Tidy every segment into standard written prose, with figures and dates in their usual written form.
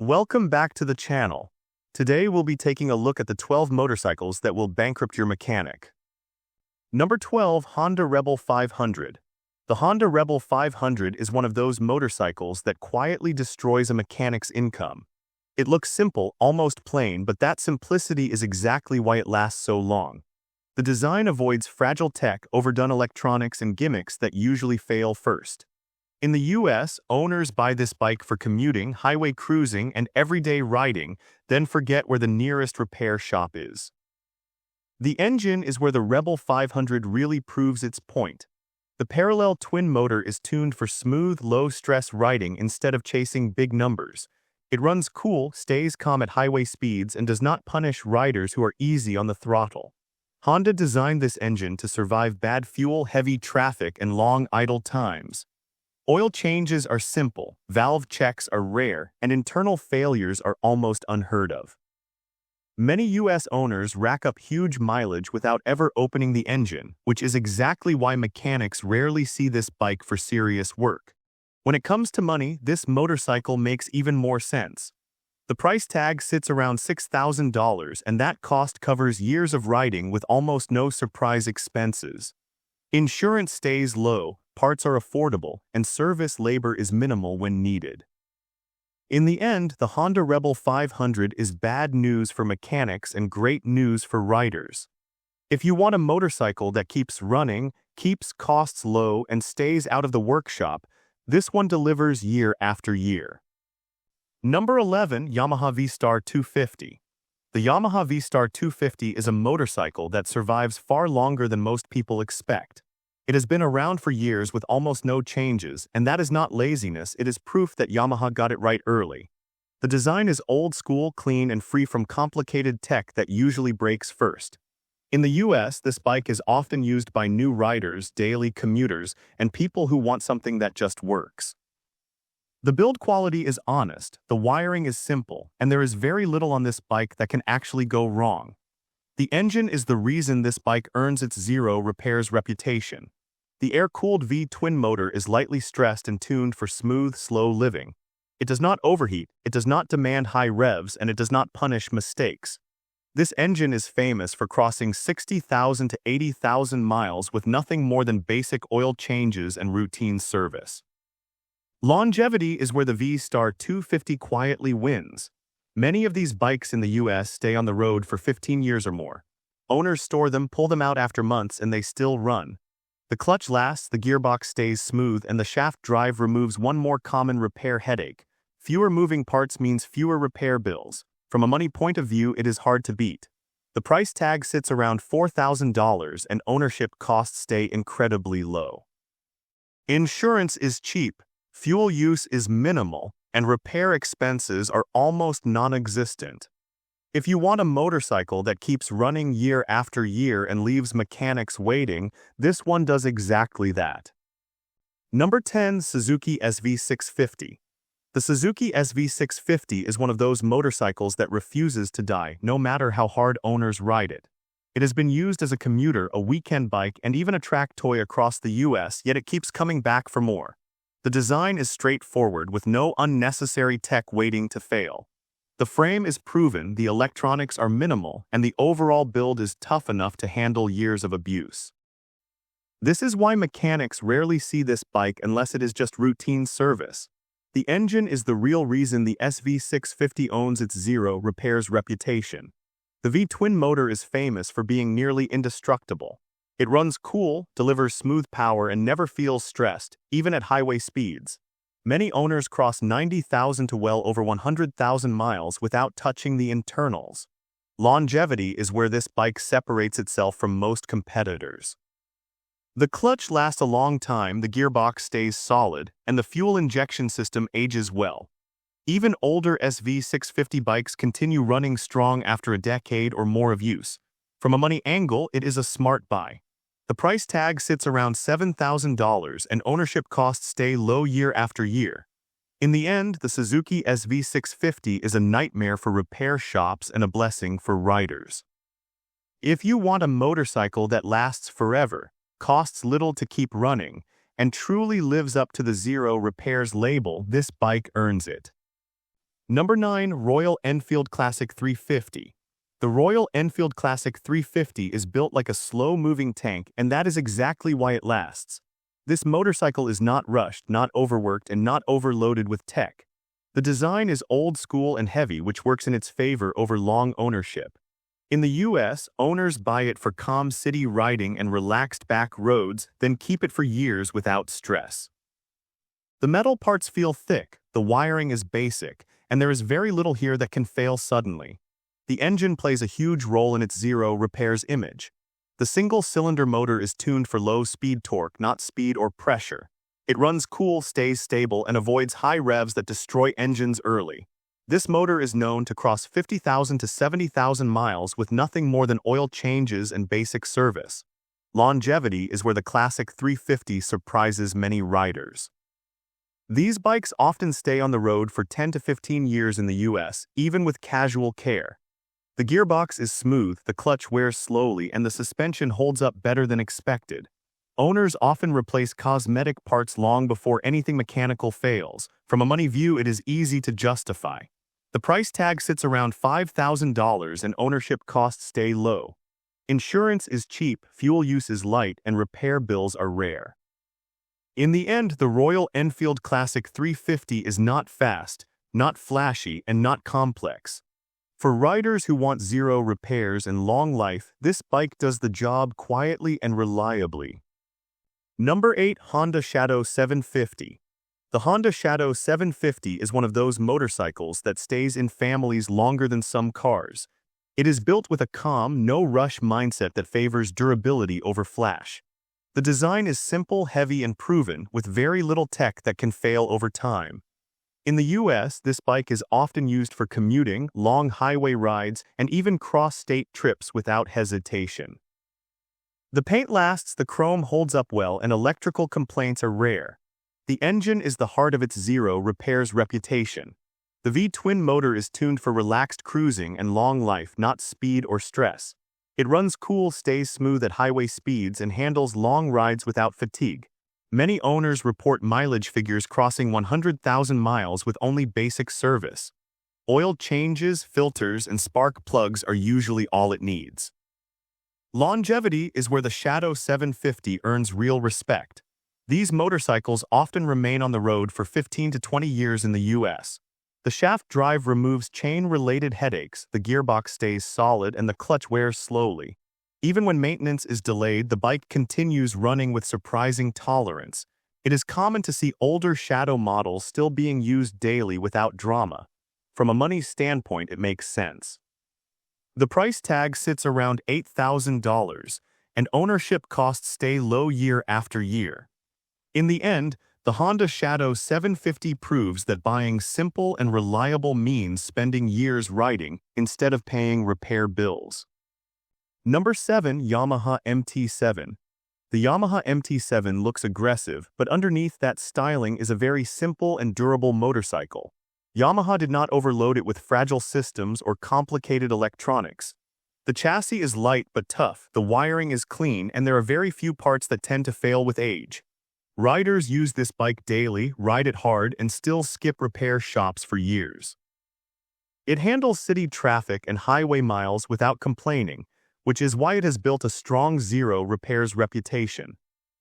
Welcome back to the channel. Today we'll be taking a look at the 12 motorcycles that will bankrupt your mechanic. Number 12, Honda Rebel 500. The Honda Rebel 500 is one of those motorcycles that quietly destroys a mechanic's income. It looks simple, almost plain, but that simplicity is exactly why it lasts so long. The design avoids fragile tech, overdone electronics, and gimmicks that usually fail first. In the US, owners buy this bike for commuting, highway cruising, and everyday riding, then forget where the nearest repair shop is. The engine is where the Rebel 500 really proves its point. The parallel twin motor is tuned for smooth, low-stress riding instead of chasing big numbers. It runs cool, stays calm at highway speeds, and does not punish riders who are easy on the throttle. Honda designed this engine to survive bad fuel, heavy traffic, and long idle times. Oil changes are simple, valve checks are rare, and internal failures are almost unheard of. Many US owners rack up huge mileage without ever opening the engine, which is exactly why mechanics rarely see this bike for serious work. When it comes to money, this motorcycle makes even more sense. The price tag sits around $6,000, and that cost covers years of riding with almost no surprise expenses. Insurance stays low, parts are affordable, and service labor is minimal when needed. In the end, the Honda Rebel 500 is bad news for mechanics and great news for riders. If you want a motorcycle that keeps running, keeps costs low, and stays out of the workshop, this one delivers year after year. Number 11, Yamaha Vstar 250. The Yamaha Vstar 250 is a motorcycle that survives far longer than most people expect. It has been around for years with almost no changes, and that is not laziness, it is proof that Yamaha got it right early. The design is old school, clean, and free from complicated tech that usually breaks first. In the US, this bike is often used by new riders, daily commuters, and people who want something that just works. The build quality is honest, the wiring is simple, and there is very little on this bike that can actually go wrong. The engine is the reason this bike earns its zero repairs reputation. The air-cooled V-twin motor is lightly stressed and tuned for smooth, slow living. It does not overheat, it does not demand high revs, and it does not punish mistakes. This engine is famous for crossing 60,000 to 80,000 miles with nothing more than basic oil changes and routine service. Longevity is where the V-Star 250 quietly wins. Many of these bikes in the US stay on the road for 15 years or more. Owners store them, pull them out after months, and they still run. The clutch lasts, the gearbox stays smooth, and the shaft drive removes one more common repair headache. Fewer moving parts means fewer repair bills. From a money point of view, it is hard to beat. The price tag sits around $4,000, and ownership costs stay incredibly low. Insurance is cheap, fuel use is minimal, and repair expenses are almost non-existent. If you want a motorcycle that keeps running year after year and leaves mechanics waiting, this one does exactly that. Number 10, Suzuki SV650. The Suzuki SV650 is one of those motorcycles that refuses to die, no matter how hard owners ride it. It has been used as a commuter, a weekend bike, and even a track toy across the US, yet it keeps coming back for more. The design is straightforward, with no unnecessary tech waiting to fail. The frame is proven, the electronics are minimal, and the overall build is tough enough to handle years of abuse. This is why mechanics rarely see this bike unless it is just routine service. The engine is the real reason the SV650 owns its zero repairs reputation. The V-twin motor is famous for being nearly indestructible. It runs cool, delivers smooth power, and never feels stressed, even at highway speeds. Many owners cross 90,000 to well over 100,000 miles without touching the internals. Longevity is where this bike separates itself from most competitors. The clutch lasts a long time, the gearbox stays solid, and the fuel injection system ages well. Even older SV650 bikes continue running strong after a decade or more of use. From a money angle, it is a smart buy. The price tag sits around $7,000, and ownership costs stay low year after year. In the end, the Suzuki SV650 is a nightmare for repair shops and a blessing for riders. If you want a motorcycle that lasts forever, costs little to keep running, and truly lives up to the zero repairs label, this bike earns it. Number 9. Royal Enfield Classic 350. The Royal Enfield Classic 350 is built like a slow-moving tank, and that is exactly why it lasts. This motorcycle is not rushed, not overworked, and not overloaded with tech. The design is old school and heavy, which works in its favor over long ownership. In the US, owners buy it for calm city riding and relaxed back roads, then keep it for years without stress. The metal parts feel thick, the wiring is basic, and there is very little here that can fail suddenly. The engine plays a huge role in its zero repairs image. The single-cylinder motor is tuned for low-speed torque, not speed or pressure. It runs cool, stays stable, and avoids high revs that destroy engines early. This motor is known to cross 50,000 to 70,000 miles with nothing more than oil changes and basic service. Longevity is where the Classic 350 surprises many riders. These bikes often stay on the road for 10 to 15 years in the US, even with casual care. The gearbox is smooth, the clutch wears slowly, and the suspension holds up better than expected. Owners often replace cosmetic parts long before anything mechanical fails. From a money view, it is easy to justify. The price tag sits around $5,000 and ownership costs stay low. Insurance is cheap, fuel use is light, and repair bills are rare. In the end, the Royal Enfield Classic 350 is not fast, not flashy, and not complex. For riders who want zero repairs and long life, this bike does the job quietly and reliably. Number 8. Honda Shadow 750. The Honda Shadow 750 is one of those motorcycles that stays in families longer than some cars. It is built with a calm, no-rush mindset that favors durability over flash. The design is simple, heavy, and proven, with very little tech that can fail over time. In the US, this bike is often used for commuting, long highway rides, and even cross-state trips without hesitation. The paint lasts, the chrome holds up well, and electrical complaints are rare. The engine is the heart of its zero repairs reputation. The V-twin motor is tuned for relaxed cruising and long life, not speed or stress. It runs cool, stays smooth at highway speeds, and handles long rides without fatigue. Many owners report mileage figures crossing 100,000 miles with only basic service. Oil changes, filters, and spark plugs are usually all it needs. Longevity is where the Shadow 750 earns real respect. These motorcycles often remain on the road for 15 to 20 years in the US. The shaft drive removes chain-related headaches, the gearbox stays solid, and the clutch wears slowly. Even when maintenance is delayed, the bike continues running with surprising tolerance. It is common to see older Shadow models still being used daily without drama. From a money standpoint, it makes sense. The price tag sits around $8,000, and ownership costs stay low year after year. In the end, the Honda Shadow 750 proves that buying simple and reliable means spending years riding instead of paying repair bills. Number 7. Yamaha MT-07. The Yamaha MT-07 looks aggressive, but underneath that styling is a very simple and durable motorcycle. Yamaha did not overload it with fragile systems or complicated electronics. The chassis is light but tough, the wiring is clean, and there are very few parts that tend to fail with age. Riders use this bike daily, ride it hard, and still skip repair shops for years. It handles city traffic and highway miles without complaining, which is why it has built a strong zero repairs reputation.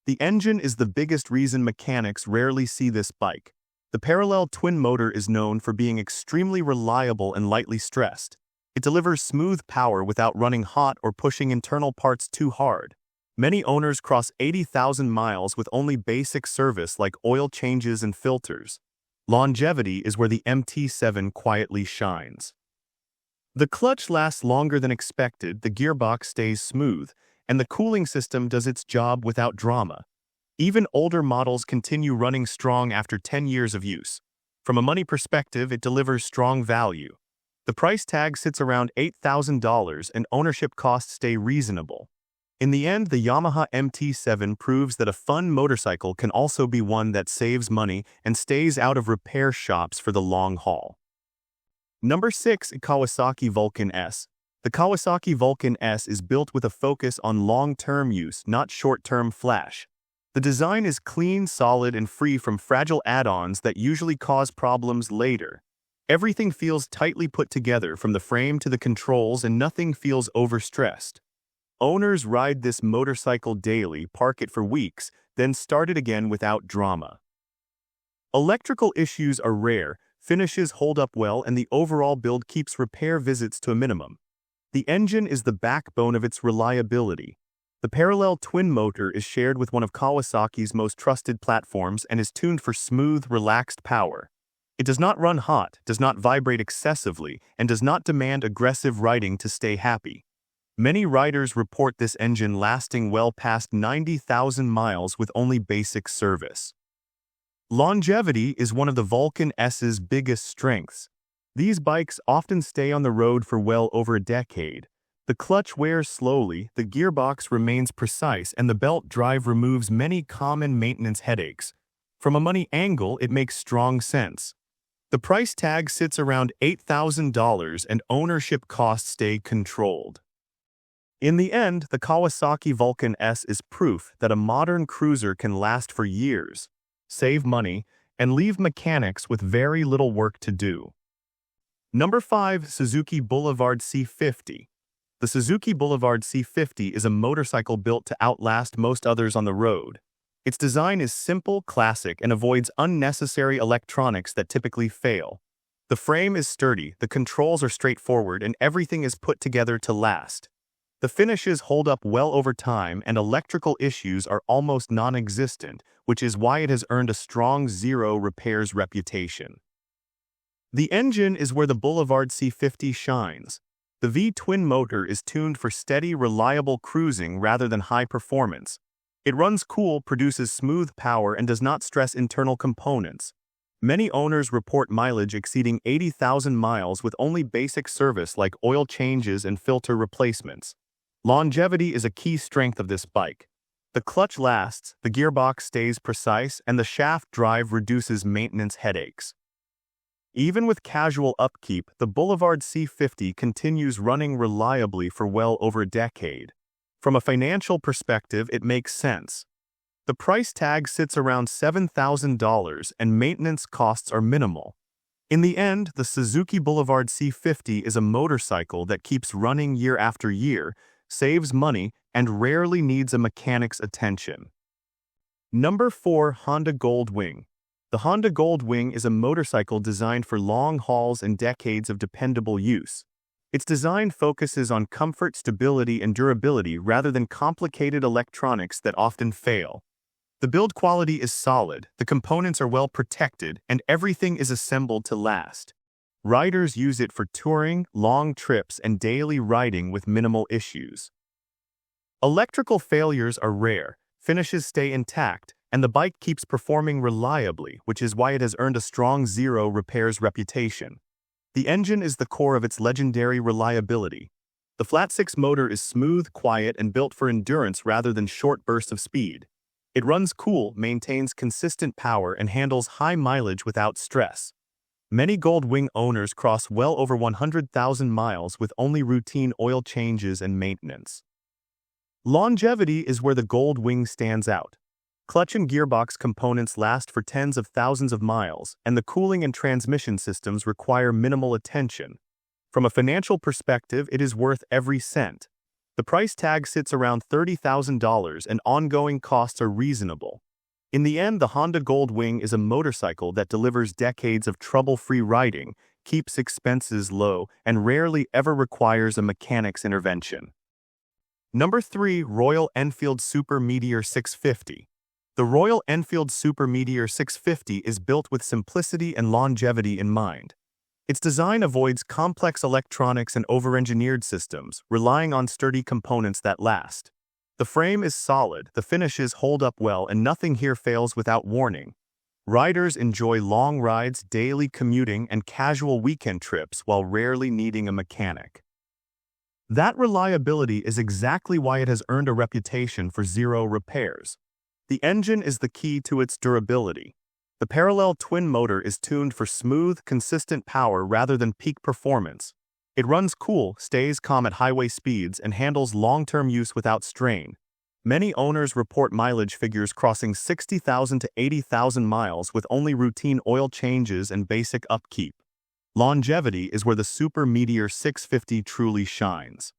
The engine is the biggest reason mechanics rarely see this bike. The parallel twin motor is known for being extremely reliable and lightly stressed. It delivers smooth power without running hot or pushing internal parts too hard. Many owners cross 80,000 miles with only basic service like oil changes and filters. Longevity is where the MT-07 quietly shines. The clutch lasts longer than expected, the gearbox stays smooth, and the cooling system does its job without drama. Even older models continue running strong after 10 years of use. From a money perspective, it delivers strong value. The price tag sits around $8,000 and ownership costs stay reasonable. In the end, the Yamaha MT-07 proves that a fun motorcycle can also be one that saves money and stays out of repair shops for the long haul. Number 6. Kawasaki Vulcan S. The Kawasaki Vulcan S is built with a focus on long-term use, not short-term flash. The design is clean, solid, and free from fragile add-ons that usually cause problems later. Everything feels tightly put together from the frame to the controls and nothing feels overstressed. Owners ride this motorcycle daily, park it for weeks, then start it again without drama. Electrical issues are rare, finishes hold up well, and the overall build keeps repair visits to a minimum. The engine is the backbone of its reliability. The parallel twin motor is shared with one of Kawasaki's most trusted platforms and is tuned for smooth, relaxed power. It does not run hot, does not vibrate excessively, and does not demand aggressive riding to stay happy. Many riders report this engine lasting well past 90,000 miles with only basic service. Longevity is one of the Vulcan S's biggest strengths. These bikes often stay on the road for well over a decade. The clutch wears slowly, the gearbox remains precise, and the belt drive removes many common maintenance headaches. From a money angle, it makes strong sense. The price tag sits around $8,000 and ownership costs stay controlled. In the end, the Kawasaki Vulcan S is proof that a modern cruiser can last for years, save money, and leave mechanics with very little work to do. Number 5. Suzuki Boulevard C50. The Suzuki Boulevard C50 is a motorcycle built to outlast most others on the road. Its design is simple, classic, and avoids unnecessary electronics that typically fail. The frame is sturdy, the controls are straightforward, and everything is put together to last. The finishes hold up well over time, and electrical issues are almost non-existent, which is why it has earned a strong zero repairs reputation. The engine is where the Boulevard C50 shines. The V-twin motor is tuned for steady, reliable cruising rather than high performance. It runs cool, produces smooth power, and does not stress internal components. Many owners report mileage exceeding 80,000 miles with only basic service like oil changes and filter replacements. Longevity is a key strength of this bike. The clutch lasts, the gearbox stays precise, and the shaft drive reduces maintenance headaches. Even with casual upkeep, the Boulevard C50 continues running reliably for well over a decade. From a financial perspective, it makes sense. The price tag sits around $7,000 and maintenance costs are minimal. In the end, the Suzuki Boulevard C50 is a motorcycle that keeps running year after year, saves money, and rarely needs a mechanic's attention. Number 4. Honda Goldwing. The Honda Goldwing is a motorcycle designed for long hauls and decades of dependable use. Its design focuses on comfort, stability, and durability rather than complicated electronics that often fail. The build quality is solid, the components are well protected, and everything is assembled to last. Riders use it for touring, long trips, and daily riding with minimal issues. Electrical failures are rare, finishes stay intact, and the bike keeps performing reliably, which is why it has earned a strong zero repairs reputation. The engine is the core of its legendary reliability. The flat-six motor is smooth, quiet, and built for endurance rather than short bursts of speed. It runs cool, maintains consistent power, and handles high mileage without stress. Many Goldwing owners cross well over 100,000 miles with only routine oil changes and maintenance. Longevity is where the Goldwing stands out. Clutch and gearbox components last for tens of thousands of miles, and the cooling and transmission systems require minimal attention. From a financial perspective, it is worth every cent. The price tag sits around $30,000 and ongoing costs are reasonable. In the end, the Honda Goldwing is a motorcycle that delivers decades of trouble-free riding, keeps expenses low, and rarely ever requires a mechanic's intervention. Number 3. Royal Enfield Super Meteor 650. The Royal Enfield Super Meteor 650 is built with simplicity and longevity in mind. Its design avoids complex electronics and over-engineered systems, relying on sturdy components that last. The frame is solid, the finishes hold up well, and nothing here fails without warning. Riders enjoy long rides, daily commuting, and casual weekend trips while rarely needing a mechanic. That reliability is exactly why it has earned a reputation for zero repairs. The engine is the key to its durability. The parallel twin motor is tuned for smooth, consistent power rather than peak performance. It runs cool, stays calm at highway speeds, and handles long-term use without strain. Many owners report mileage figures crossing 60,000 to 80,000 miles with only routine oil changes and basic upkeep. Longevity is where the Super Meteor 650 truly shines.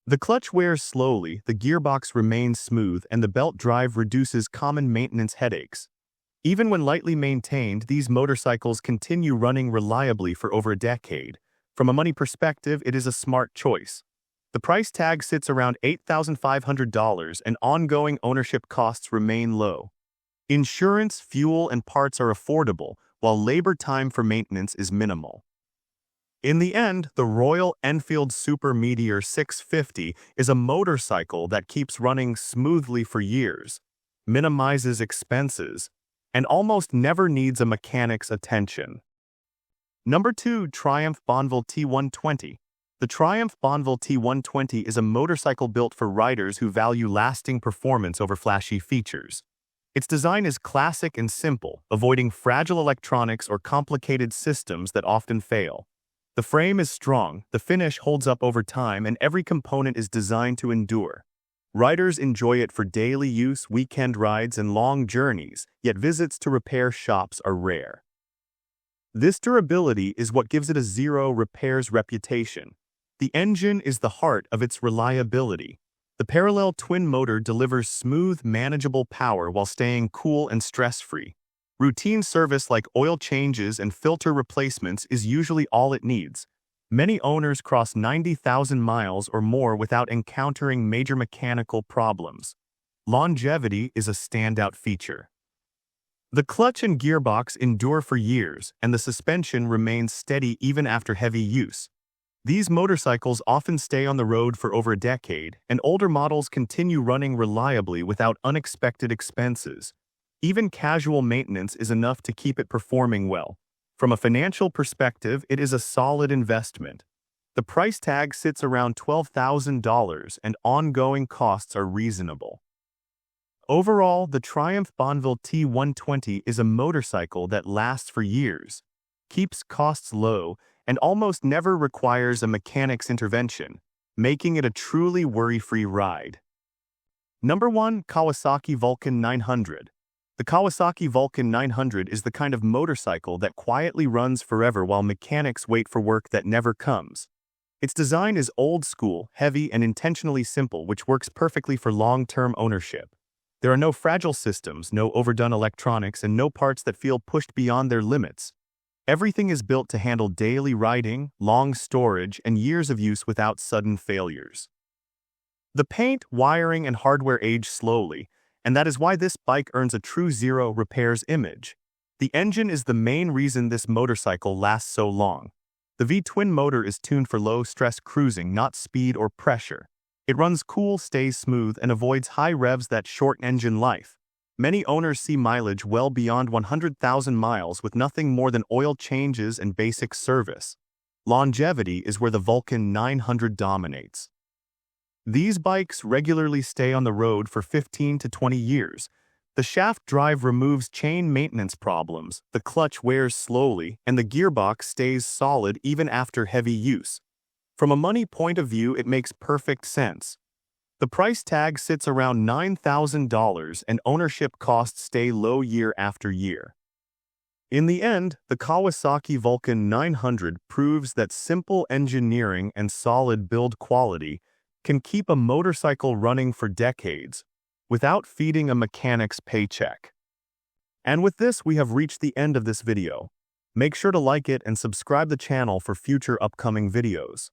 The clutch wears slowly, the gearbox remains smooth, and the belt drive reduces common maintenance headaches. Even when lightly maintained, these motorcycles continue running reliably for over a decade. From a money perspective, it is a smart choice. The price tag sits around $8,500 and ongoing ownership costs remain low. Insurance, fuel, and parts are affordable, while labor time for maintenance is minimal. In the end, the Royal Enfield Super Meteor 650 is a motorcycle that keeps running smoothly for years, minimizes expenses, and almost never needs a mechanic's attention. Number 2. Triumph Bonneville T120. The Triumph Bonneville T120 is a motorcycle built for riders who value lasting performance over flashy features. Its design is classic and simple, avoiding fragile electronics or complicated systems that often fail. The frame is strong, the finish holds up over time, and every component is designed to endure. Riders enjoy it for daily use, weekend rides, and long journeys, yet visits to repair shops are rare. This durability is what gives it a zero repairs reputation. The engine is the heart of its reliability. The parallel twin motor delivers smooth, manageable power while staying cool and stress-free. Routine service like oil changes and filter replacements is usually all it needs. Many owners cross 90,000 miles or more without encountering major mechanical problems. Longevity is a standout feature. The clutch and gearbox endure for years, and the suspension remains steady even after heavy use. These motorcycles often stay on the road for over a decade, and older models continue running reliably without unexpected expenses. Even casual maintenance is enough to keep it performing well. From a financial perspective, it is a solid investment. The price tag sits around $12,000 and ongoing costs are reasonable. Overall, the Triumph Bonneville T120 is a motorcycle that lasts for years, keeps costs low, and almost never requires a mechanic's intervention, making it a truly worry-free ride. Number 1. Kawasaki Vulcan 900. The Kawasaki Vulcan 900 is the kind of motorcycle that quietly runs forever while mechanics wait for work that never comes. Its design is old school, heavy, and intentionally simple, which works perfectly for long-term ownership. There are no fragile systems, no overdone electronics, and no parts that feel pushed beyond their limits. Everything is built to handle daily riding, long storage, and years of use without sudden failures. The paint, wiring, and hardware age slowly, and that is why this bike earns a true zero repairs image. The engine is the main reason this motorcycle lasts so long. The V-twin motor is tuned for low-stress cruising, not speed or pressure. It runs cool, stays smooth, and avoids high revs that shorten engine life. Many owners see mileage well beyond 100,000 miles with nothing more than oil changes and basic service. Longevity is where the Vulcan 900 dominates. These bikes regularly stay on the road for 15 to 20 years. The shaft drive removes chain maintenance problems, the clutch wears slowly, and the gearbox stays solid even after heavy use. From a money point of view, it makes perfect sense. The price tag sits around $9,000 and ownership costs stay low year after year. In the end, the Kawasaki Vulcan 900 proves that simple engineering and solid build quality can keep a motorcycle running for decades without feeding a mechanic's paycheck. And with this, we have reached the end of this video. Make sure to like it and subscribe the channel for future upcoming videos.